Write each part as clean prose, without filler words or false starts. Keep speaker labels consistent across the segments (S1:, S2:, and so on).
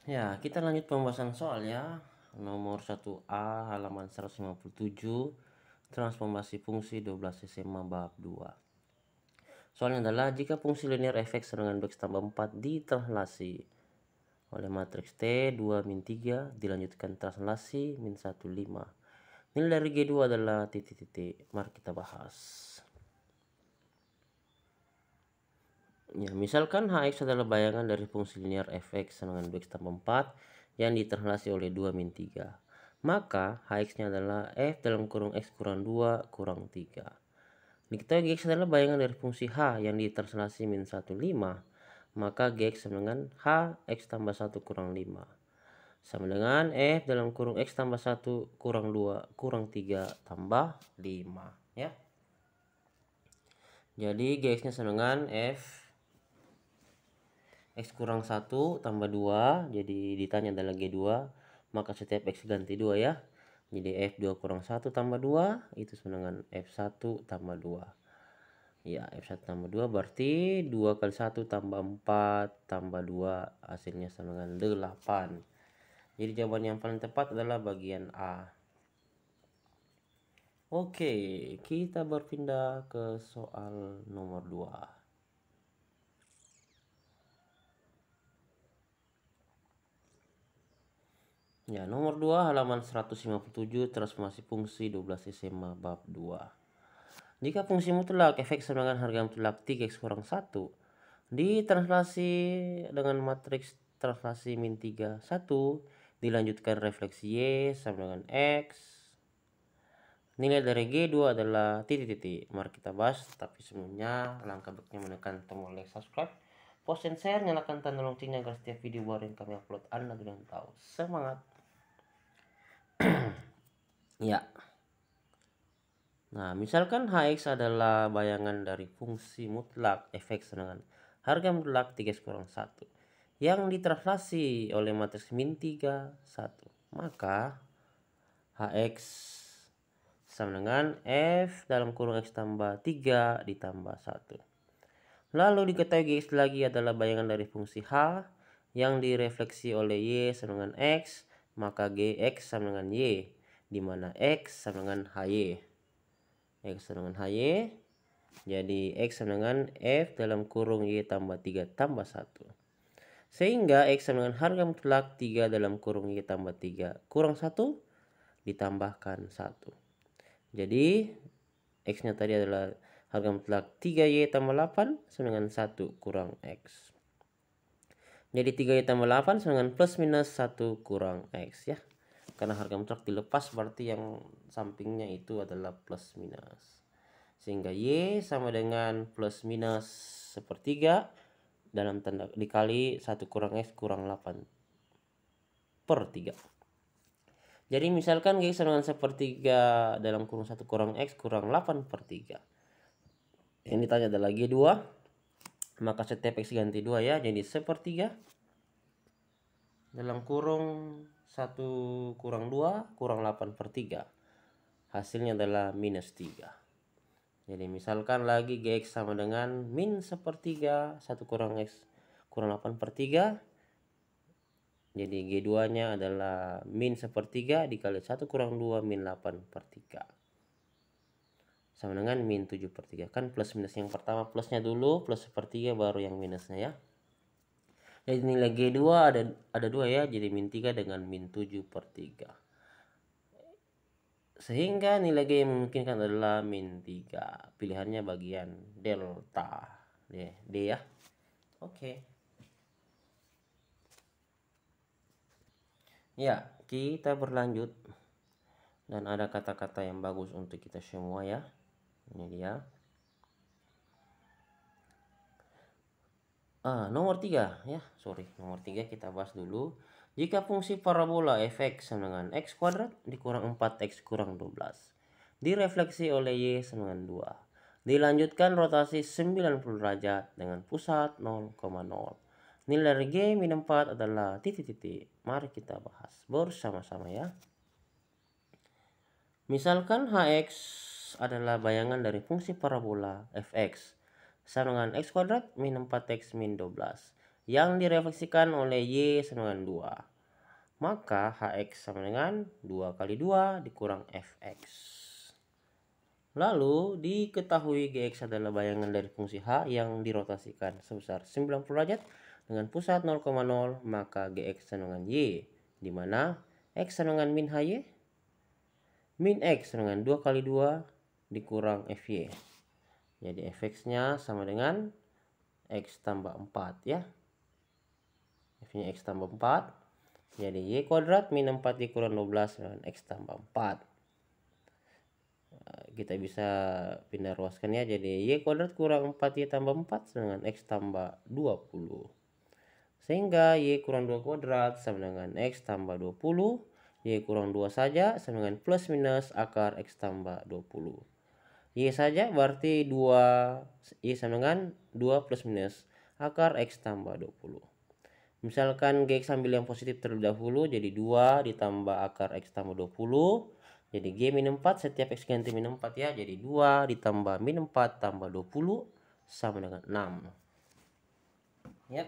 S1: Ya, kita lanjut pembahasan soal ya. Nomor 1A halaman 157, transformasi fungsi 12 SMA bab 2. Soalnya adalah jika fungsi linear fx dengan Bx tambah 4 ditranslasi oleh matriks T 2 min 3 dilanjutkan translasi min 1 5. Nilai dari G2 adalah titik-titik. Mari kita bahas. Ya, misalkan Hx adalah bayangan dari fungsi linear fx dengan Bx tambah 4 yang ditranslasi oleh 2 min 3. Maka Hx-nya adalah f dalam kurung x kurang 2 kurang 3. Diketahui Gx adalah bayangan dari fungsi h yang ditranslasi min 1 5. Maka Gx sama dengan h x tambah 1 kurang 5. Sama dengan f dalam kurung x tambah 1 kurang 2 kurang 3 tambah 5. Ya. Jadi Gx-nya sama dengan f x kurang 1 tambah 2, jadi ditanya adalah G2, maka setiap x ganti 2 ya. Jadi F2 kurang 1 tambah 2 itu sama dengan F1 tambah 2. Ya, F1 tambah 2 berarti 2 kali 1 tambah 4 tambah 2 hasilnya sama dengan 8. Jadi jawaban yang paling tepat adalah bagian A. Oke, kita berpindah ke soal nomor 2. Ya, nomor 2 halaman 157, transformasi fungsi 12 SMA bab 2. Jika fungsi mutlak fx sama dengan harga mutlak 3x kurang 1 ditranslasi dengan matriks translasi min 3 1 dilanjutkan refleksi y sama dengan x, nilai dari G2 adalah titik-titik. Mari kita bahas, tapi sebelumnya langkah baiknya menekan tombol like, subscribe, post and share, nyalakan tanda loncengnya agar setiap video baru yang kami upload Anda sudah tahu. Semangat. Ya. Nah, misalkan Hx adalah bayangan dari fungsi mutlak fx dengan harga mutlak 3x kurang 1 yang ditranslasi oleh matriks min 3 1. Maka Hx sama dengan f dalam kurung x tambah 3 ditambah 1. Lalu diketahui Gx lagi adalah bayangan dari fungsi h yang direfleksi oleh y sama dengan x, maka Gx sama dengan y, di mana x sama dengan hy. X sama dengan hy, jadi x sama dengan f dalam kurung y tambah 3 tambah 1. Sehingga x sama dengan harga mutlak 3 dalam kurung y tambah 3 kurang 1 ditambahkan 1. Jadi x-nya tadi adalah harga mutlak 3y tambah 8 sama dengan 1 kurang x. Jadi 3y tambah 8 sama dengan plus minus 1 kurang x ya. Karena harga mutlak dilepas berarti yang sampingnya itu adalah plus minus. Sehingga y sama dengan plus minus sepertiga dalam tanda dikali 1 kurang x kurang 8 per 3. Jadi misalkan G sama dengan sepertiga dalam kurung 1 kurang x kurang 8 per 3. Yang ditanya adalah G2. Maka setiap x ganti 2 ya. Jadi sepertiga dalam kurung 1 kurang 2 kurang 8 per 3. Hasilnya adalah minus 3. Jadi misalkan lagi Gx sama dengan min sepertiga 1 kurang x kurang 8 per 3. Jadi G2 nya adalah min sepertiga dikali 1 kurang 2 min 8 per 3. Sama dengan min 7 per 3. Kan plus minus yang pertama plusnya dulu, plus sepertiga baru yang minusnya ya. Jadi nilai G2 ada 2 ya, jadi min 3 dengan min 7 per 3. Sehingga nilai G yang memungkinkan adalah min 3. Pilihannya bagian delta. D ya. Oke. Ya, kita berlanjut. Dan ada kata-kata yang bagus untuk kita semua ya. Ini dia. Nomor 3 ya. Nomor 3 kita bahas dulu. Jika fungsi parabola fx sama dengan x kuadrat dikurang 4x kurang 12 direfleksi oleh y sama dengan 2. Dilanjutkan rotasi 90 derajat dengan pusat 0,0. Nilai dari G min 4 adalah titik-titik. Mari kita bahas bersama-sama ya. Misalkan Hx adalah bayangan dari fungsi parabola fx sama dengan x kuadrat min 4x min 12 yang direfleksikan oleh Y sama dengan 2. Maka Hx sama dengan 2 kali 2 dikurang Fx. Lalu diketahui Gx adalah bayangan dari fungsi H yang dirotasikan sebesar 90 derajat dengan pusat 0,0, maka Gx sama dengan Y, di mana X sama dengan min HY, min X sama dengan 2 kali 2 dikurang Fy. Jadi Fx-nya sama dengan X tambah 4 ya. F-nya X tambah 4. Jadi Y kuadrat min 4 dikurang 12 dengan X tambah 4. Kita bisa pindah ruaskan ya. Jadi Y kuadrat kurang 4Y tambah 4 dengan X tambah 20. Sehingga Y kurang 2 kuadrat sama dengan X tambah 20. Y kurang 2 saja sama dengan plus minus akar X tambah 20. Y saja berarti 2, Y sama dengan 2 plus minus akar X tambah 20. Misalkan Gx ambil yang positif terlebih dahulu, jadi 2 ditambah akar X tambah 20. Jadi G min 4, setiap X ganti min 4 ya, jadi 2 ditambah min 4 tambah 20 sama dengan 6. Ya.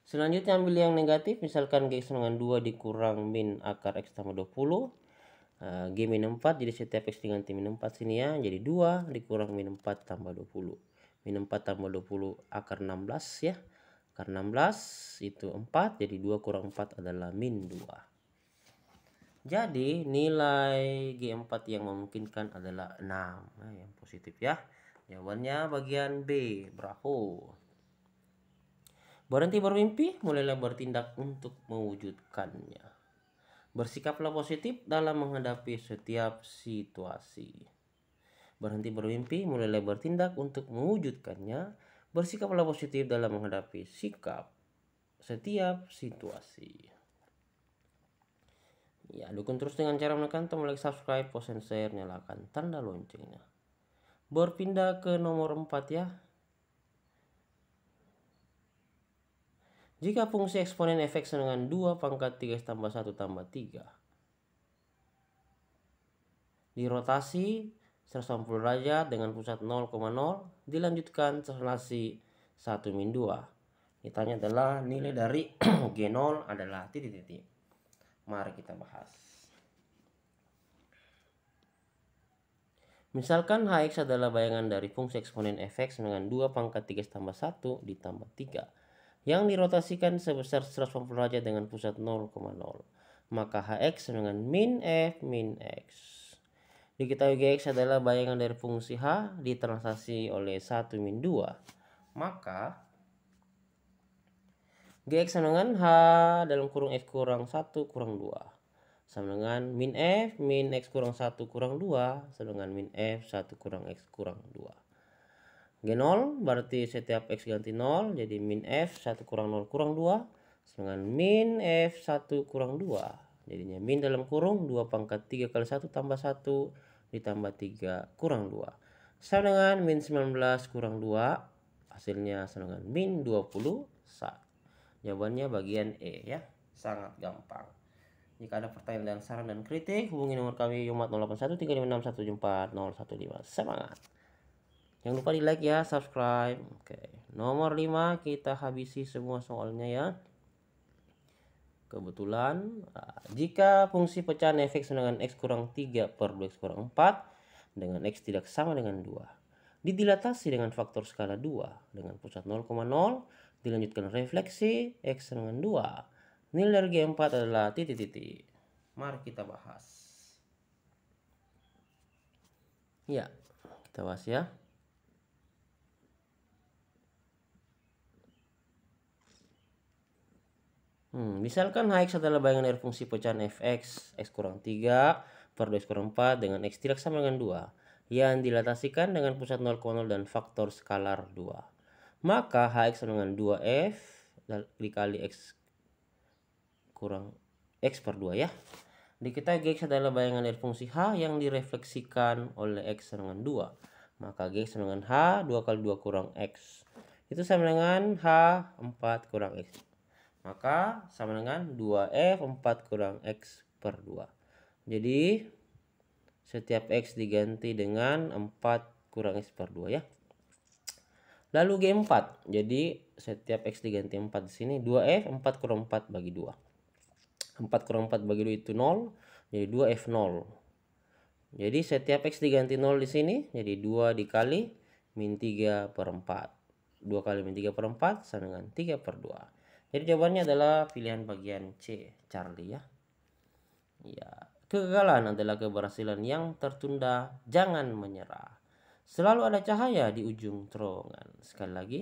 S1: Selanjutnya ambil yang negatif, misalkan Gx sama dengan 2 dikurang min akar X tambah 20. G min 4, jadi setiap X diganti min 4 sini ya, jadi 2 dikurang min 4 tambah 20. Min 4 tambah 20 akar 16 ya. Akar 16 itu 4, jadi 2 kurang 4 adalah min 2. Jadi nilai G4 yang memungkinkan adalah 6. Nah, yang positif ya. Jawabannya bagian B, bravo. Berhenti bermimpi, mulailah bertindak untuk mewujudkannya. Bersikaplah positif dalam menghadapi setiap situasi. Berhenti bermimpi, mulailah bertindak untuk mewujudkannya. Bersikaplah positif dalam menghadapi setiap situasi. Ya, dukung terus dengan cara menekan tombol like, subscribe, post, and share, nyalakan tanda loncengnya. Berpindah ke nomor 4 ya. Jika fungsi eksponen Fx dengan 2 pangkat 3 tambah 1 tambah 3 dirotasi 180 derajat dengan pusat 0,0 dilanjutkan translasi 1 min 2. Ditanya adalah nilai dari G0 adalah titik-titik. Mari kita bahas. Misalkan Hx adalah bayangan dari fungsi eksponen Fx dengan 2 pangkat 3 tambah 1 ditambah 3 yang dirotasikan sebesar 180 derajat dengan pusat 0,0. Maka Hx dengan min F min X. Diketahui Gx adalah bayangan dari fungsi H ditranslasi oleh 1 min 2. Maka Gx sama dengan H dalam kurung X kurang 1 kurang 2. Sama dengan min F min X kurang 1 kurang 2. Sama dengan min F 1 kurang X kurang 2. G0 berarti setiap X ganti 0. Jadi min F 1 kurang 0 kurang 2. Sama dengan min F 1 kurang 2. Jadinya min dalam kurung 2 pangkat 3 kali 1 tambah 1 ditambah 3 kurang 2. Sama dengan min 19 kurang 2. Hasilnya sama dengan min 21. Jawabannya bagian E ya. Sangat gampang. Jika ada pertanyaan dan saran dan kritik, hubungi nomor kami Yumat 081356174015. Semangat. Jangan lupa di like ya, subscribe. Oke. Nomor 5 kita habisi semua soalnya ya. Kebetulan jika fungsi pecahan Fx dengan X kurang 3 per 2X kurang 4 dengan X tidak sama dengan 2 didilatasi dengan faktor skala 2 dengan pusat 0,0 dilanjutkan refleksi X dengan 2. Nilai dari G4 adalah titik-titik. Mari kita bahas. Ya, kita bahas ya. Misalkan Hx adalah bayangan dari fungsi pecahan Fx X kurang 3 per 2X kurang 4 dengan X tidak sama dengan 2 yang dilatasikan dengan pusat 0,0 dan faktor skalar 2. Maka Hx sama dengan 2F dikali X kurang X per 2 ya. Diketahui Gx adalah bayangan dari fungsi H yang direfleksikan oleh X sama dengan 2. Maka Gx sama dengan H 2 kali 2 kurang X. Itu sama dengan H 4 kurang X. Maka sama dengan 2F 4 kurang X per 2. Jadi setiap X diganti dengan 4 kurang X per 2 ya. Lalu G4. Jadi setiap X diganti 4 di sini 2F 4 kurang 4 bagi 2. 4 kurang 4 bagi 2 itu 0. Jadi 2F0. Jadi setiap X diganti 0 di sini jadi 2 dikali min 3 per 4. 2 kali min 3 per 4 sama dengan 3 per 2. Jadi jawabannya adalah pilihan bagian C, Charlie ya. Ya, kegagalan adalah keberhasilan yang tertunda, jangan menyerah. Selalu ada cahaya di ujung terowongan. Sekali lagi,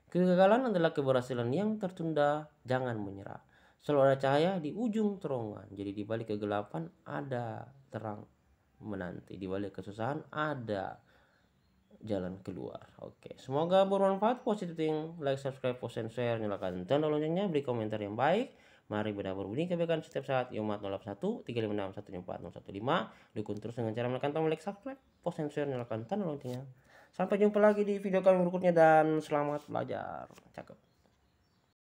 S1: kegagalan adalah keberhasilan yang tertunda, jangan menyerah. Selalu ada cahaya di ujung terowongan. Jadi di balik kegelapan ada terang menanti. Di balik kesusahan ada jalan keluar. Oke, semoga bermanfaat. Positif think, like, subscribe, post, and share. Nyalakan tanda loncengnya, beri komentar yang baik. Mari beda berbunyi kebaikan setiap saat. Yomat 081 356 154 015. Dukung terus dengan cara menekan tombol like, subscribe, post, and share. Nyalakan tanda loncengnya. Sampai jumpa lagi di video kami berikutnya dan selamat belajar. Cakep.